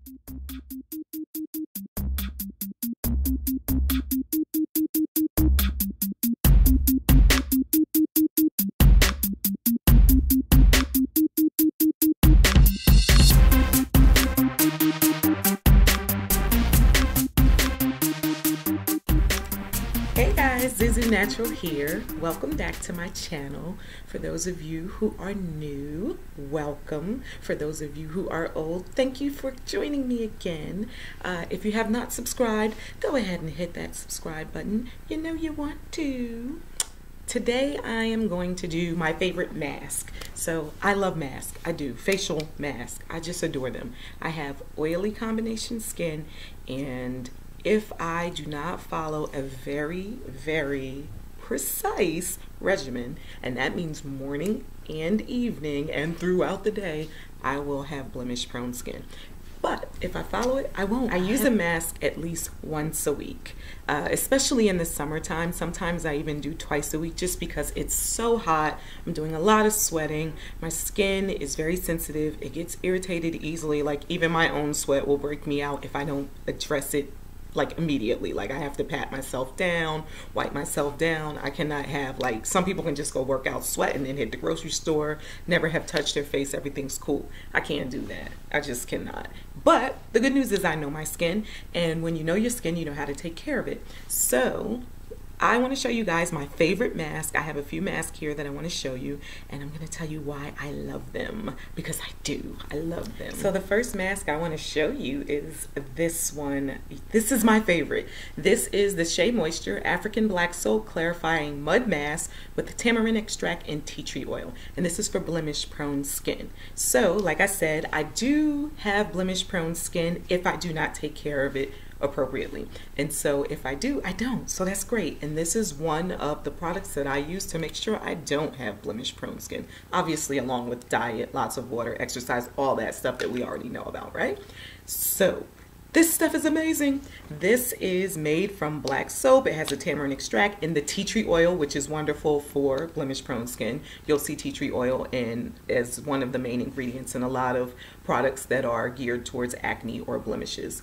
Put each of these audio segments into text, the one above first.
Hey guys, Zuzu Natural here. Welcome back to my channel. For those of you who are new, welcome. For those of you who are old, thank you for joining me again. If you have not subscribed, go ahead and hit that subscribe button. You know you want to. Today I am going to do my favorite mask. So I love masks. I do. Facial masks. I just adore them. I have oily combination skin, and if I do not follow a very, very precise regimen, and that means morning and evening and throughout the day, I will have blemish prone skin. But if I follow it, I won't. I use a mask at least once a week, especially in the summertime. Sometimes I even do twice a week just because it's so hot. I'm doing a lot of sweating. My skin is very sensitive. It gets irritated easily. Like even my own sweat will break me out if I don't address it like immediately. Like I have to pat myself down, wipe myself down. I cannot have, like, some people can just go work out, sweat, and then hit the grocery store, never have touched their face, everything's cool. I can't do that. I just cannot. But the good news is I know my skin, and when you know your skin, you know how to take care of it. So I want to show you guys my favorite mask. I have a few masks here that I want to show you, and I'm going to tell you why I love them, because I do. I love them. So the first mask I want to show you is this one. This is my favorite. This is the Shea Moisture African Black Soap Clarifying Mud Mask with tamarind extract and tea tree oil, and this is for blemish prone skin. So like I said, I do have blemish prone skin if I do not take care of it appropriately, and so if I do, I don't, so that's great. And this is one of the products that I use to make sure I don't have blemish prone skin, obviously along with diet, lots of water, exercise, all that stuff that we already know about, right? So this stuff is amazing. This is made from black soap. It has a tamarind extract and the tea tree oil, which is wonderful for blemish prone skin. You'll see tea tree oil as one of the main ingredients in a lot of products that are geared towards acne or blemishes.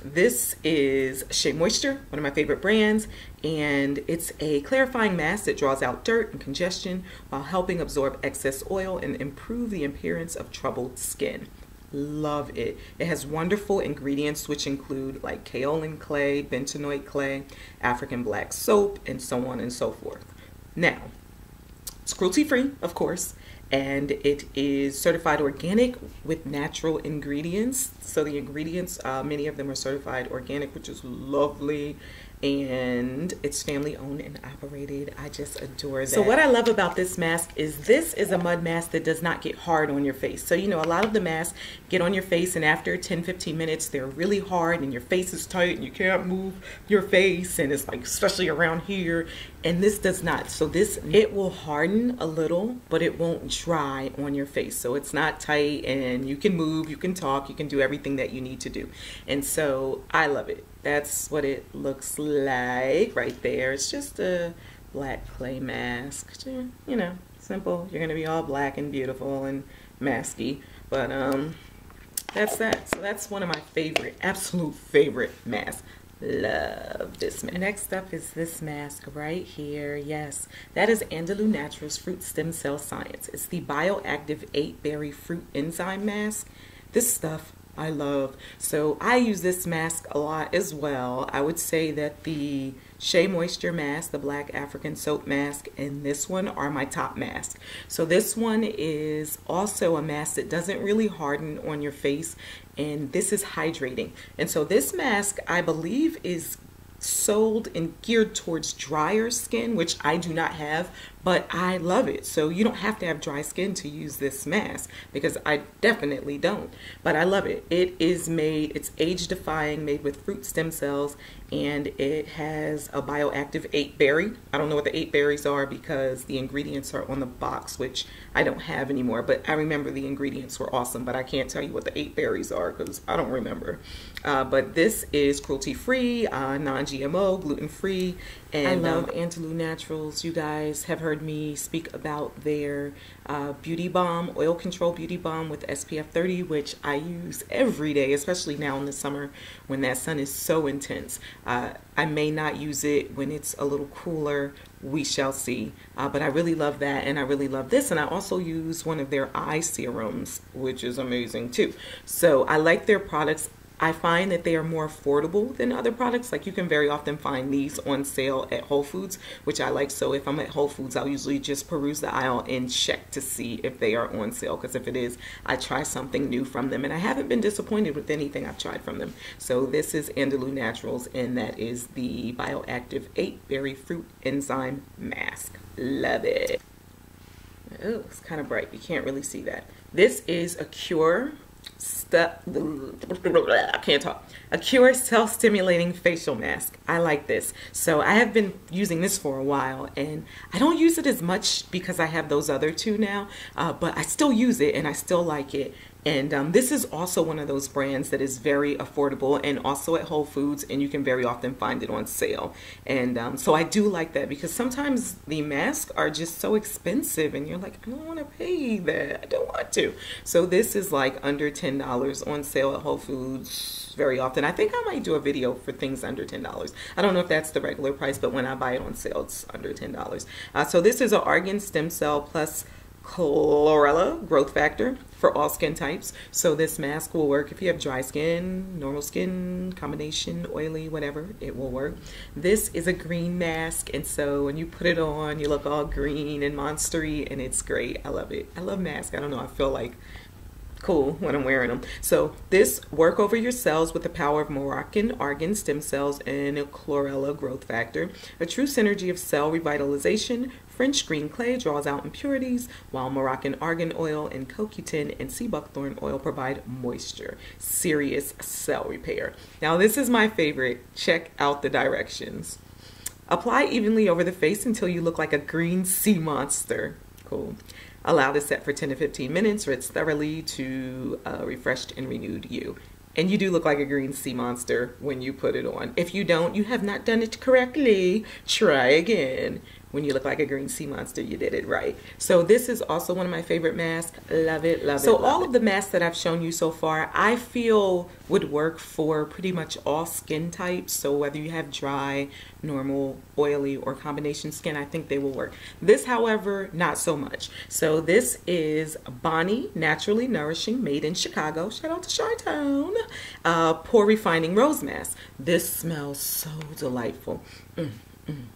This is Shea Moisture, one of my favorite brands, and it's a clarifying mask that draws out dirt and congestion while helping absorb excess oil and improve the appearance of troubled skin. Love it. It has wonderful ingredients which include like kaolin clay, bentonite clay, African black soap, and so on and so forth. Now, it's cruelty free, of course, and it is certified organic with natural ingredients. So the ingredients, many of them are certified organic, which is lovely, and it's family owned and operated. I just adore that. So what I love about this mask is this is a mud mask that does not get hard on your face. So you know, a lot of the masks get on your face and after 10-15 minutes they're really hard and your face is tight and you can't move your face, and it's like especially around here, and this does not. So this, it will harden a little, but it won't dry on your face. So it's not tight and you can move, you can talk, you can do everything that you need to do. And so I love it. That's what it looks like right there. It's just a black clay mask, you know, simple. You're gonna be all black and beautiful and masky, but that's that. So that's one of my favorite, absolute favorite masks. Love this mask. Next up is this mask right here. Yes, that is Andalou Naturals Fruit Stem Cell Science. It's the bioactive 8-berry fruit enzyme mask. This stuff I love. So I use this mask a lot as well. I would say that the Shea Moisture mask, the black African soap mask, and this one are my top masks. So this one is also a mask that doesn't really harden on your face, and this is hydrating. And so this mask, I believe, is sold and geared towards drier skin, which I do not have, but I love it. So you don't have to have dry skin to use this mask, because I definitely don't, but I love it. It is made, it's age defying, made with fruit stem cells, and it has a bioactive 8-berry. I don't know what the 8 berries are because the ingredients are on the box, which I don't have anymore, but I remember the ingredients were awesome, but I can't tell you what the 8 berries are because I don't remember. But this is cruelty free, non-GMO, gluten free, and I love Andalou Naturals. You guys have heard heard me speak about their beauty balm, oil control beauty balm with SPF 30, which I use every day, especially now in the summer when that sun is so intense. I may not use it when it's a little cooler. We shall see. But I really love that, and I really love this. And I also use one of their eye serums, which is amazing too. So I like their products. I find that they are more affordable than other products. Like, you can very often find these on sale at Whole Foods, which I like. So if I'm at Whole Foods, I'll usually just peruse the aisle and check to see if they are on sale. Because if it is, I try something new from them. And I haven't been disappointed with anything I've tried from them. So this is Andalou Naturals, and that is the Bioactive 8-Berry Fruit Enzyme Mask. Love it. Oh, it's kind of bright. You can't really see that. This is Acure. I can't talk. Acure self-stimulating facial mask. I like this. So I have been using this for a while, and I don't use it as much because I have those other two now, but I still use it and I still like it. And this is also one of those brands that is very affordable, and also at Whole Foods, and you can very often find it on sale. And so I do like that, because sometimes the masks are just so expensive and you're like, I don't want to pay that. I don't want to. So this is like under $10 on sale at Whole Foods very often. I think I might do a video for things under $10. I don't know if that's the regular price, but when I buy it on sale, it's under $10. So this is an Argan Stem Cell plus Chlorella growth factor for all skin types. So this mask will work if you have dry skin, normal skin, combination, oily, whatever, it will work. This is a green mask, and so when you put it on, you look all green and monstery, and it's great. I love it. I love masks. I don't know, I feel like cool when I'm wearing them. So this work over your cells with the power of Moroccan Argan stem cells and a Chlorella growth factor. A true synergy of cell revitalization. French green clay draws out impurities, while Moroccan argan oil and CoQ10 and sea buckthorn oil provide moisture. Serious cell repair. Now this is my favorite. Check out the directions. Apply evenly over the face until you look like a green sea monster. Cool. Allow this set for 10 to 15 minutes. Rinse thoroughly to refreshed and renewed you. And you do look like a green sea monster when you put it on. If you don't, you have not done it correctly. Try again. When you look like a green sea monster, you did it right. So this is also one of my favorite masks. Love it, love it. So all of the masks that I've shown you so far, I feel would work for pretty much all skin types. So whether you have dry, normal, oily, or combination skin, I think they will work. This, however, not so much. So this is Bonnie Naturally Nourishing, made in Chicago. Shout out to Chi-Town. Pore Refining Rose Mask. This smells so delightful.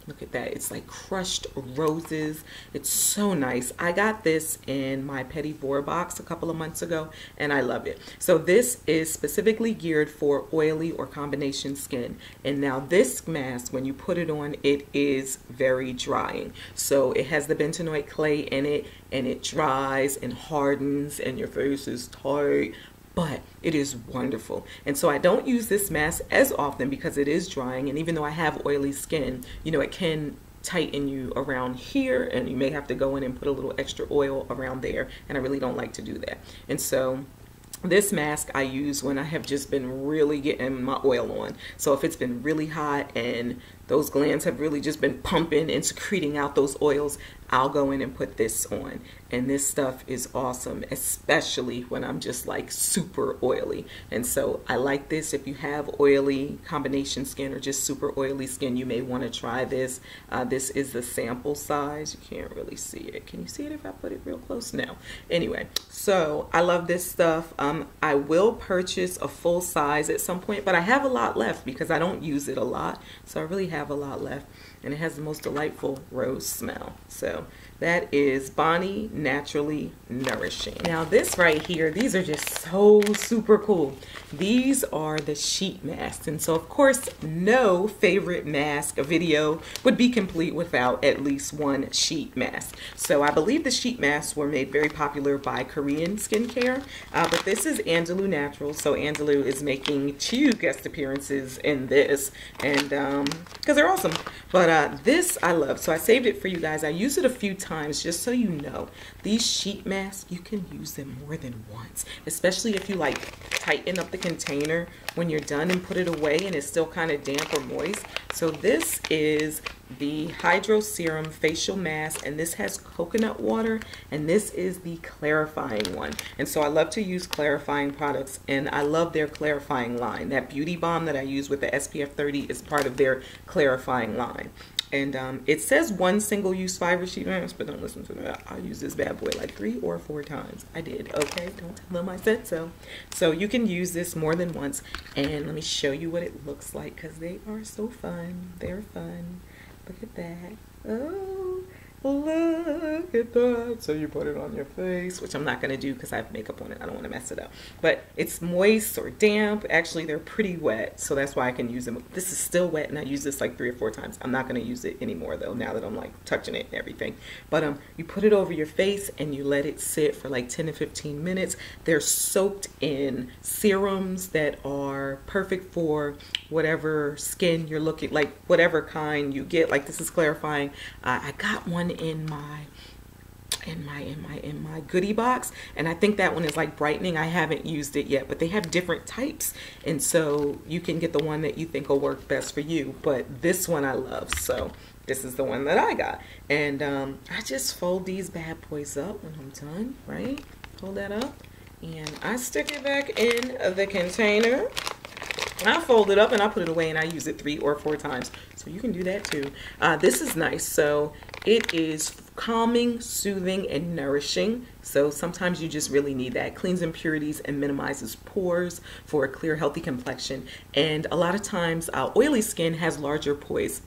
Look at that. It's like crushed roses. It's so nice. I got this in my Petit Pore box a couple of months ago, and I love it. So this is specifically geared for oily or combination skin. And now this mask, when you put it on, it is very drying. So it has the bentanoid clay in it, and it dries and hardens, and your face is tight. But it is wonderful. And so I don't use this mask as often because it is drying, and even though I have oily skin, you know, it can tighten you around here, and you may have to go in and put a little extra oil around there, and I really don't like to do that. And so this mask I use when I have just been really getting my oil on. So if it's been really hot and those glands have really just been pumping and secreting out those oils, I'll go in and put this on. And this stuff is awesome, especially when I'm just like super oily. And so I like this. If you have oily combination skin or just super oily skin, you may want to try this. This is the sample size. You can't really see it. Can you see it if I put it real close? No. Anyway, so I love this stuff. I will purchase a full size at some point, but I have a lot left because I don't use it a lot. So I really have a lot left, and it has the most delightful rose smell. So that is Bonnie Naturally Nourishing. Now this right here, these are just so super cool. These are the sheet masks, and so of course no favorite mask video would be complete without at least one sheet mask. So I believe the sheet masks were made very popular by Korean skincare, but this is Andalou Naturals. So Andalou is making 2 guest appearances in this, and because they're awesome. But this I love, so I saved it for you guys. I use it a few times just so you know. These sheet masks, you can use them more than once, especially if you like tighten up the container when you're done and put it away and it's still kind of damp or moist. So this is the Hydro Serum Facial Mask, and this has coconut water, and this is the clarifying one. And so I love to use clarifying products, and I love their clarifying line. That Beauty Balm that I use with the SPF 30 is part of their clarifying line. And it says 1 single-use fiber sheet mask, but don't listen to that. I'll use this bad boy like 3 or 4 times. I did, okay? Don't tell them I said so. So you can use this more than once. And let me show you what it looks like, because they are so fun. They're fun. Look at that. Oh, look at that. So you put it on your face, which I'm not going to do because I have makeup on it. I don't want to mess it up. But it's moist or damp. Actually, they're pretty wet, so that's why I can use them. This is still wet, and I use this like 3 or 4 times. I'm not going to use it anymore, though, now that I'm like touching it and everything. But you put it over your face, and you let it sit for like 10 to 15 minutes. They're soaked in serums that are perfect for whatever skin you're looking, like whatever kind you get. Like this is clarifying. I got one in my goodie box, and I think that one is like brightening. I haven't used it yet, but they have different types, and so you can get the one that you think will work best for you. But this one I love, so this is the one that I got. And I just fold these bad boys up when I'm done, right? Hold that up, and I stick it back in the container. I fold it up and I put it away, and I use it 3 or 4 times. So you can do that too. This is nice. So it is calming, soothing, and nourishing. So sometimes you just really need that. Cleans impurities and minimizes pores for a clear, healthy complexion. And a lot of times oily skin has larger pores.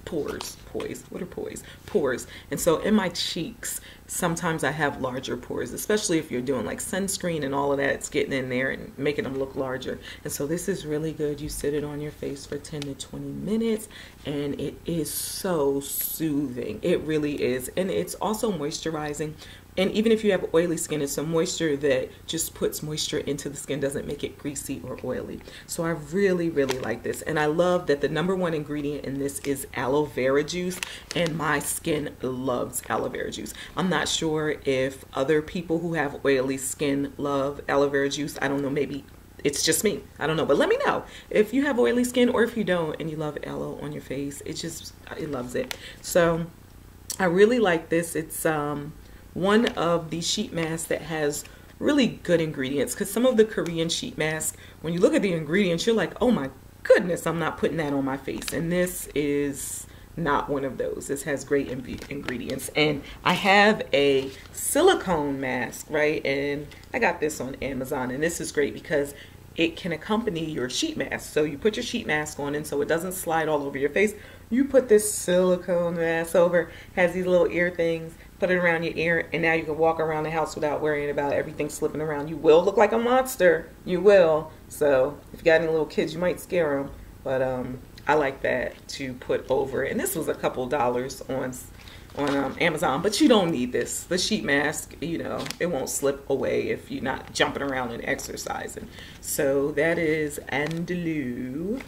What are pores? Pores. And so in my cheeks, sometimes I have larger pores, especially if you're doing like sunscreen and all of that. It's getting in there and making them look larger. And so this is really good. You sit it on your face for 10 to 20 minutes, and it is so soothing. It really is. And it's also moisturizing. And even if you have oily skin, it's a moisture that just puts moisture into the skin, doesn't make it greasy or oily. So I really, really like this. And I love that the #1 ingredient in this is aloe vera juice, and my skin loves aloe vera juice. I'm not sure if other people who have oily skin love aloe vera juice. I don't know, maybe it's just me. I don't know, but let me know if you have oily skin or if you don't and you love aloe on your face. It loves it. So I really like this. It's one of the sheet masks that has really good ingredients, because some of the Korean sheet masks, when you look at the ingredients, you're like, oh my goodness, I'm not putting that on my face. And this is not one of those. This has great ingredients. And I have a silicone mask, right? And I got this on Amazon, and this is great because it can accompany your sheet mask. So you put your sheet mask on, and so it doesn't slide all over your face. You put this silicone mask over, has these little ear things, put it around your ear, and now you can walk around the house without worrying about everything slipping around. You will look like a monster. You will. So if you got any little kids, you might scare them. But I like that to put over. And this was a couple dollars on Amazon, but you don't need this. The sheet mask, you know, it won't slip away if you're not jumping around and exercising. So that is Andalou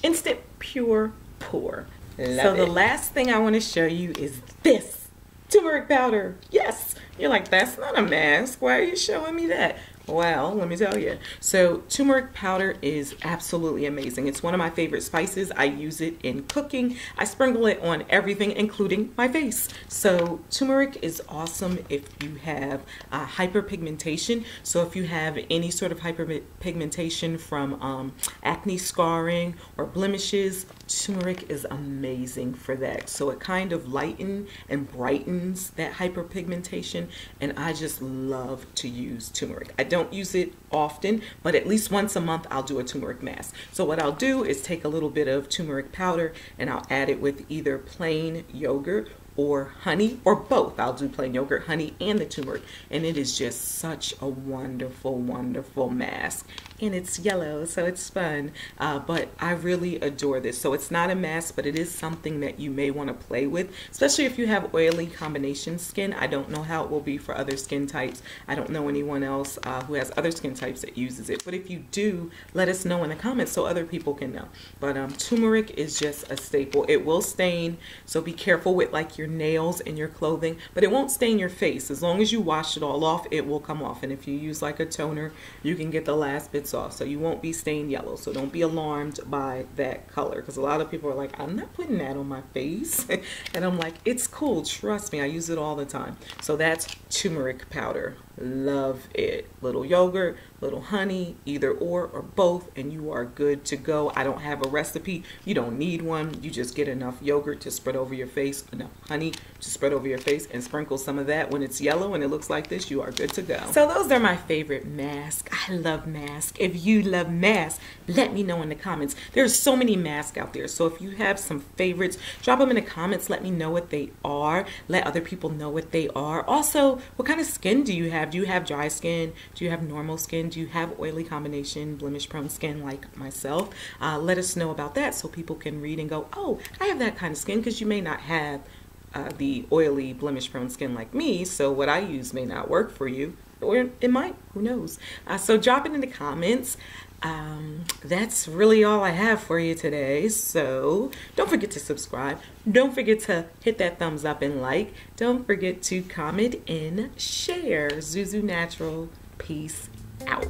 Instant Pure Pore. So the last thing I want to show you is this. Turmeric powder. Yes. You're like, that's not a mask. Why are you showing me that? Well, let me tell you. So turmeric powder is absolutely amazing. It's one of my favorite spices. I use it in cooking. I sprinkle it on everything, including my face. So turmeric is awesome if you have hyperpigmentation. So if you have any sort of hyperpigmentation from acne scarring or blemishes, turmeric is amazing for that. So it kind of lightens and brightens that hyperpigmentation, and I just love to use turmeric. I don't use it often, but at least once a month I'll do a turmeric mask. So what I'll do is take a little bit of turmeric powder and I'll add it with either plain yogurt or honey, or both. I'll do plain yogurt, honey, and the turmeric, and it is just such a wonderful, wonderful mask. And it's yellow, so it's fun, but I really adore this. So it's not a mask, but it is something that you may want to play with, especially if you have oily combination skin. I don't know how it will be for other skin types. I don't know anyone else who has other skin types that uses it, but if you do, let us know in the comments so other people can know. But turmeric is just a staple. It will stain, so be careful with like your nails and your clothing, but it won't stain your face. As long as you wash it all off, it will come off. And if you use like a toner, you can get the last bits coats off, so you won't be stained yellow. So don't be alarmed by that color, because a lot of people are like, I'm not putting that on my face. And I'm like, it's cool, trust me, I use it all the time. So that's turmeric powder. Love it. Little yogurt, little honey, either or both, and you are good to go. I don't have a recipe. You don't need one. You just get enough yogurt to spread over your face, enough honey to spread over your face, and sprinkle some of that. When it's yellow and it looks like this, you are good to go. So those are my favorite masks. I love masks. If you love masks, let me know in the comments. There's so many masks out there. So if you have some favorites, drop them in the comments. Let me know what they are. Let other people know what they are. Also, what kind of skin do you have? Do you have dry skin? Do you have normal skin? Do you have oily combination, blemish prone skin like myself? Let us know about that so people can read and go, oh, I have that kind of skin, because you may not have the oily blemish prone skin like me, so what I use may not work for you, or it might, who knows. So drop it in the comments. That's really all I have for you today. So don't forget to subscribe. Don't forget to hit that thumbs up and like. Don't forget to comment and share. Zuzu Natural. Peace out.